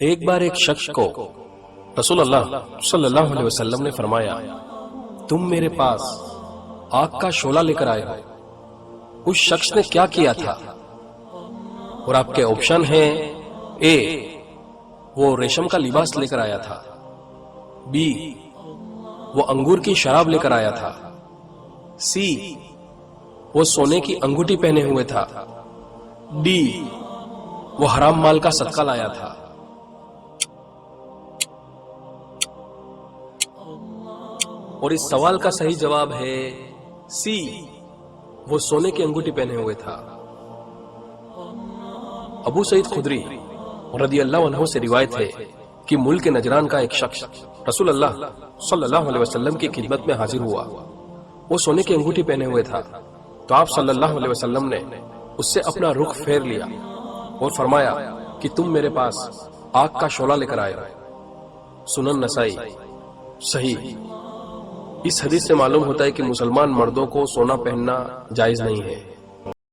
ایک بار ایک شخص کو رسول اللہ صلی اللہ علیہ وسلم نے فرمایا، تم میرے پاس آگ کا شعلہ لے کر آئے ہو۔ اس شخص نے کیا کیا تھا؟ اور آپ کے آپشن ہیں: اے، وہ ریشم کا لباس لے کر آیا تھا، بی، وہ انگور کی شراب لے کر آیا تھا، سی، وہ سونے کی انگوٹھی پہنے ہوئے تھا، ڈی، وہ حرام مال کا صدقہ لایا تھا۔ اور اس سوال کا صحیح جواب ہے سی، وہ سونے کی انگوٹھی پہنے ہوئے تھا۔ ابو سعید خدری رضی اللہ عنہ سے روایت ہے کہ ملک نجران کا ایک شخص رسول اللہ صلی اللہ علیہ وسلم کی خدمت میں حاضر ہوا۔ وہ سونے کی انگوٹھی پہنے ہوئے تھا، تو آپ صلی اللہ علیہ وسلم نے اس سے اپنا رخ پھیر لیا اور فرمایا کہ تم میرے پاس آگ کا شعلہ لے کر آئے ہو۔ سنن نسائی صحیح۔ اس حدیث سے معلوم ہوتا ہے کہ مسلمان مردوں کو سونا پہننا جائز نہیں ہے۔